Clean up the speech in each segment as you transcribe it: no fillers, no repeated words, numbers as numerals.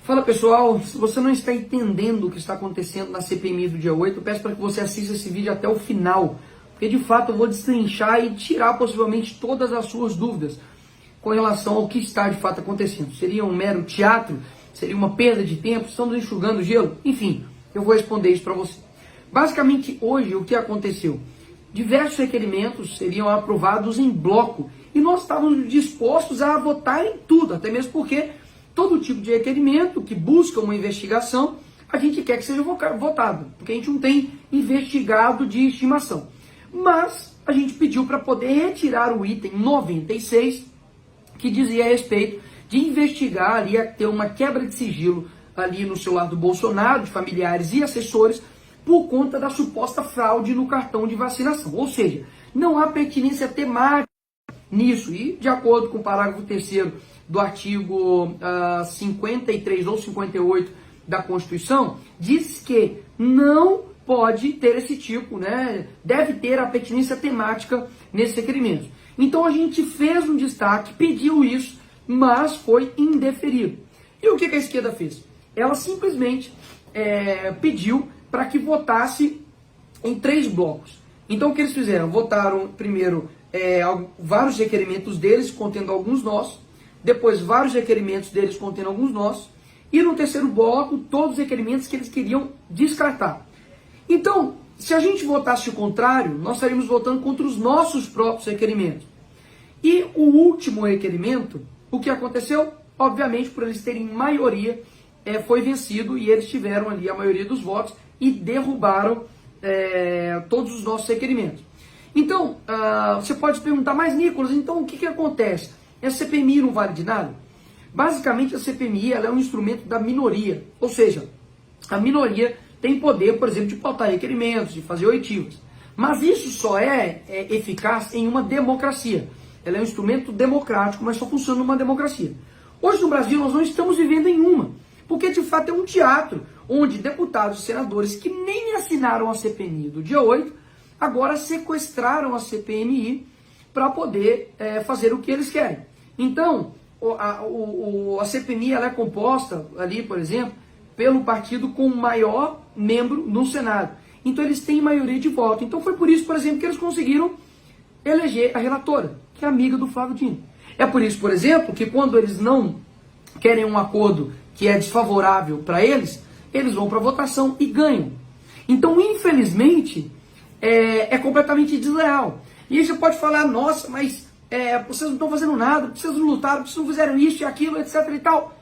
Fala pessoal, se você não está entendendo o que está acontecendo na CPMI do dia 8, eu peço para que você assista esse vídeo até o final, porque de fato eu vou destrinchar e tirar possivelmente todas as suas dúvidas com relação ao que está de fato acontecendo. Seria um mero teatro? Seria uma perda de tempo? Estamos enxugando gelo? Enfim, eu vou responder isso para você. Basicamente hoje o que aconteceu? Diversos requerimentos seriam aprovados em bloco e nós estávamos dispostos a votar em tudo, até mesmo porque todo tipo de requerimento que busca uma investigação, a gente quer que seja votado, porque a gente não tem investigado de estimação. Mas a gente pediu para poder retirar o item 96, que dizia a respeito de investigar ali, ter uma quebra de sigilo ali no celular do Bolsonaro, de familiares e assessores, por conta da suposta fraude no cartão de vacinação. Ou seja, não há pertinência temática nisso. E, de acordo com o parágrafo 3º do artigo 53 ou 58 da Constituição, diz que não pode ter esse tipo, deve ter a pertinência temática nesse requerimento. Então a gente fez um destaque, pediu isso, mas foi indeferido. E o que a esquerda fez? Ela simplesmente pediu para que votasse em 3 blocos. Então o que eles fizeram? Votaram primeiro vários requerimentos deles, contendo alguns nós, depois vários requerimentos deles contendo alguns nós, e no terceiro bloco todos os requerimentos que eles queriam descartar. Então, se a gente votasse o contrário, nós estaríamos votando contra os nossos próprios requerimentos. E o último requerimento, o que aconteceu? Obviamente, por eles terem maioria, foi vencido e eles tiveram ali a maioria dos votos e derrubaram todos os nossos requerimentos. Então, você pode perguntar, mas Nicolas, então o que acontece? A CPMI não vale de nada? Basicamente, a CPMI ela é um instrumento da minoria, ou seja, a minoria tem poder, por exemplo, de pautar requerimentos, de fazer oitivas. Mas isso só é eficaz em uma democracia. Ela é um instrumento democrático, mas só funciona numa democracia. Hoje no Brasil nós não estamos vivendo em uma, porque de fato é um teatro, onde deputados e senadores que nem assinaram a CPMI do dia 8, agora sequestraram a CPMI para poder fazer o que eles querem. Então, a CPMI ela é composta ali, por exemplo, pelo partido com o maior membro no Senado. Então eles têm maioria de voto. Então foi por isso, por exemplo, que eles conseguiram eleger a relatora, que é amiga do Flávio Dino. É por isso, por exemplo, que quando eles não querem um acordo que é desfavorável para eles, eles vão para votação e ganham. Então, infelizmente, é completamente desleal. E aí você pode falar, nossa, mas vocês não estão fazendo nada, vocês não lutaram, vocês não fizeram isso e aquilo, etc e tal.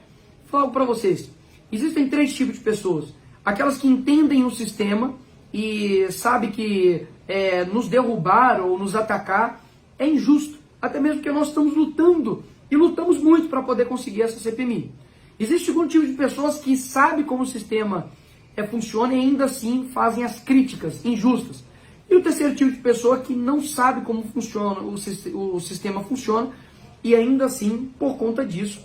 Falo para vocês, existem 3 tipos de pessoas. Aquelas que entendem o sistema e sabem que nos derrubar ou nos atacar é injusto. Até mesmo porque nós estamos lutando e lutamos muito para poder conseguir essa CPMI. Existe o segundo tipo de pessoas que sabem como o sistema funciona e ainda assim fazem as críticas injustas. E o terceiro tipo de pessoa que não sabe como funciona o sistema funciona e ainda assim, por conta disso,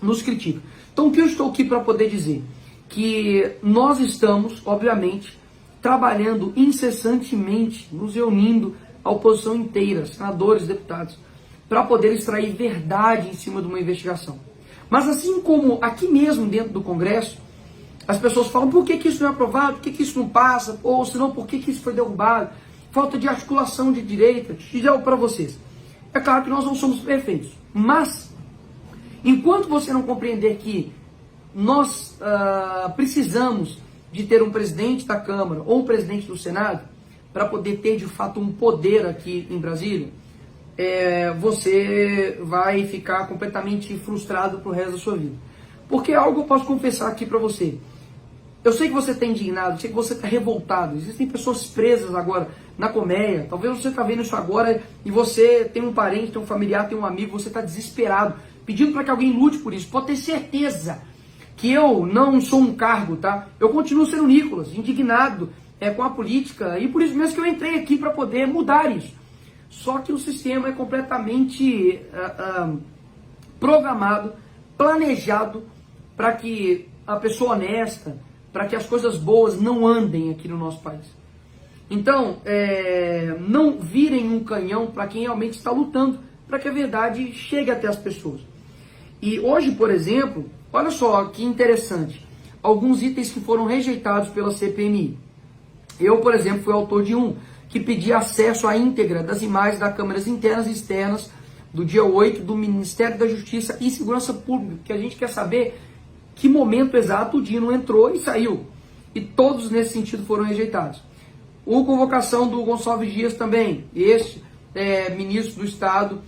nos critica. Então o que eu estou aqui para poder dizer? Que nós estamos, obviamente, trabalhando incessantemente, nos reunindo, a oposição inteira, senadores, deputados, para poder extrair verdade em cima de uma investigação. Mas assim como aqui mesmo dentro do Congresso, as pessoas falam, por que isso não é aprovado, por que isso não passa, ou senão por que isso foi derrubado, falta de articulação de direita, digo para vocês. É claro que nós não somos perfeitos, mas enquanto você não compreender que nós precisamos de ter um presidente da Câmara ou um presidente do Senado para poder ter de fato um poder aqui em Brasília, você vai ficar completamente frustrado pro resto da sua vida. Porque algo eu posso confessar aqui para você. Eu sei que você está indignado, eu sei que você está revoltado. Existem pessoas presas agora na colmeia. Talvez você está vendo isso agora e você tem um parente, tem um familiar, tem um amigo, você está desesperado, pedindo para que alguém lute por isso. Pode ter certeza que eu não sou um cargo, tá? Eu continuo sendo Nicolas, indignado com a política, e por isso mesmo que eu entrei aqui para poder mudar isso. Só que o sistema é completamente programado, planejado para que a pessoa honesta, para que as coisas boas não andem aqui no nosso país. Então, não virem um canhão para quem realmente está lutando, para que a verdade chegue até as pessoas. E hoje, por exemplo, olha só que interessante, alguns itens que foram rejeitados pela CPMI. Eu, por exemplo, fui autor de um que pedia acesso à íntegra das imagens das câmeras internas e externas do dia 8 do Ministério da Justiça e Segurança Pública, que a gente quer saber que momento exato o Dino entrou e saiu. E todos nesse sentido foram rejeitados. A convocação do Gonçalves Dias também, ministro do Estado,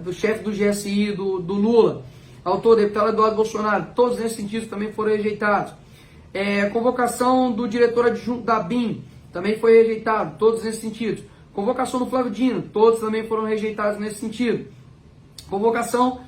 do chefe do GSI, do Lula, autor deputado Eduardo Bolsonaro, todos nesse sentido também foram rejeitados. Convocação do diretor adjunto da BIM, também foi rejeitado, todos nesse sentido. Convocação do Flávio Dino, todos também foram rejeitados nesse sentido. Convocação,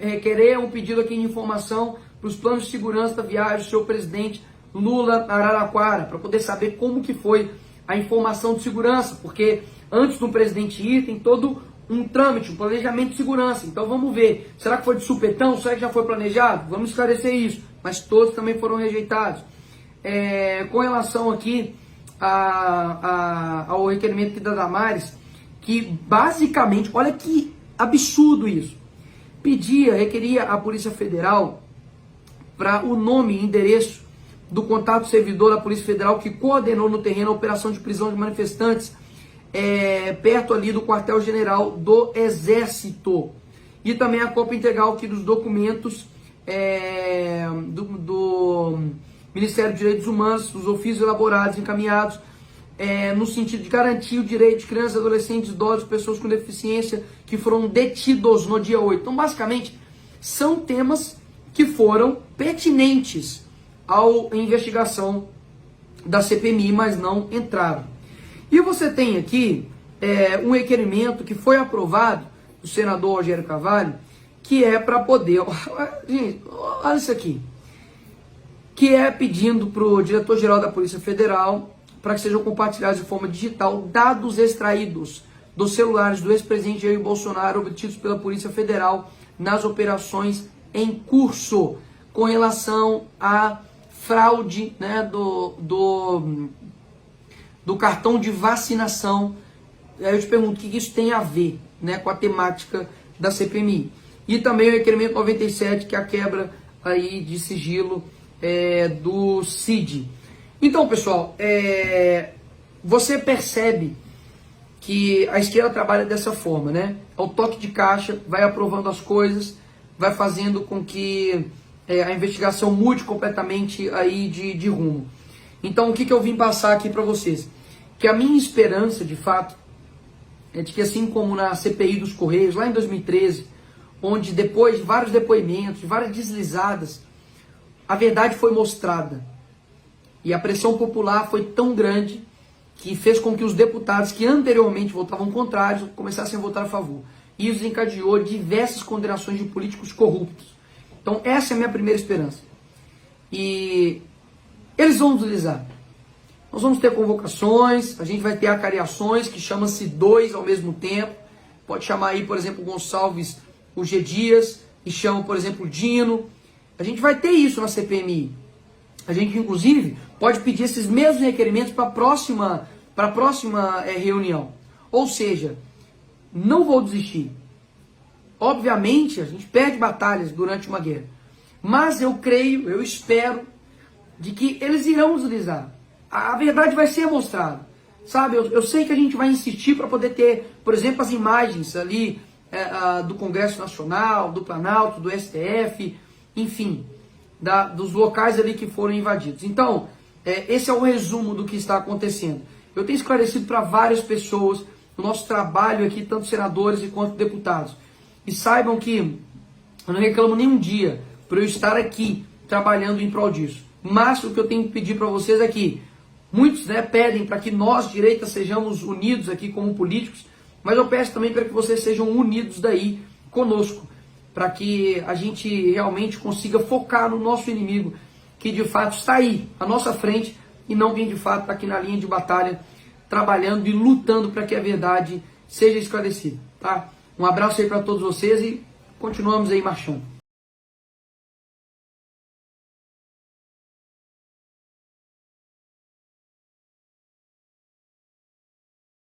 requerer um pedido aqui de informação para os planos de segurança da viagem do seu presidente Lula a Araraquara, para poder saber como que foi a informação de segurança, porque antes do presidente ir, tem todo um trâmite, um planejamento de segurança. Então vamos ver, será que foi de supetão? Será que já foi planejado? Vamos esclarecer isso, mas todos também foram rejeitados. Com relação aqui ao requerimento aqui da Damares, que basicamente, olha que absurdo isso, requeria à Polícia Federal para o nome e endereço do contato servidor da Polícia Federal que coordenou no terreno a operação de prisão de manifestantes perto ali do quartel-general do Exército. E também a cópia integral aqui dos documentos do Ministério dos Direitos Humanos, dos ofícios elaborados, encaminhados, no sentido de garantir o direito de crianças, adolescentes, idosos, pessoas com deficiência que foram detidos no dia 8. Então, basicamente, são temas que foram pertinentes à investigação da CPMI, mas não entraram. E você tem aqui um requerimento que foi aprovado do senador Rogério Carvalho, que é para poder... Gente, olha isso aqui. Que é pedindo para o diretor-geral da Polícia Federal para que sejam compartilhados de forma digital dados extraídos dos celulares do ex-presidente Jair Bolsonaro obtidos pela Polícia Federal nas operações em curso com relação à fraude, né, do cartão de vacinação. Aí eu te pergunto, o que isso tem a ver, né, com a temática da CPMI? E também o requerimento 97, que é a quebra aí de sigilo do CID. Então, pessoal, você percebe que a esquerda trabalha dessa forma, né? Ao toque de caixa, vai aprovando as coisas, vai fazendo com que a investigação mude completamente aí de rumo. Então, o que eu vim passar aqui para vocês? Que a minha esperança, de fato, é de que assim como na CPI dos Correios, lá em 2013, onde depois de vários depoimentos, de várias deslizadas, a verdade foi mostrada. E a pressão popular foi tão grande que fez com que os deputados que anteriormente votavam contrários começassem a votar a favor. E isso desencadeou diversas condenações de políticos corruptos. Então essa é a minha primeira esperança. E eles vão utilizar. Nós vamos ter convocações, a gente vai ter acariações, que chama-se dois ao mesmo tempo. Pode chamar aí, por exemplo, o Gonçalves, o G. Dias, e chama, por exemplo, o Dino. A gente vai ter isso na CPMI. A gente, inclusive, pode pedir esses mesmos requerimentos para a próxima reunião. Ou seja, não vou desistir. Obviamente, a gente perde batalhas durante uma guerra. Mas eu creio, eu espero, de que eles irão utilizar. A verdade vai ser mostrada. Sabe, eu sei que a gente vai insistir para poder ter, por exemplo, as imagens ali do Congresso Nacional, do Planalto, do STF, enfim, dos locais ali que foram invadidos. Então, esse é o resumo do que está acontecendo. Eu tenho esclarecido para várias pessoas o nosso trabalho aqui, tanto senadores quanto deputados. E saibam que eu não reclamo nenhum dia por eu estar aqui trabalhando em prol disso. Mas o que eu tenho que pedir para vocês é que muitos, né, pedem para que nós, direita, sejamos unidos aqui como políticos, mas eu peço também para que vocês sejam unidos daí conosco, para que a gente realmente consiga focar no nosso inimigo, que de fato está aí, à nossa frente, e não quem de fato está aqui na linha de batalha, trabalhando e lutando para que a verdade seja esclarecida, tá? Um abraço aí para todos vocês e continuamos aí marchando.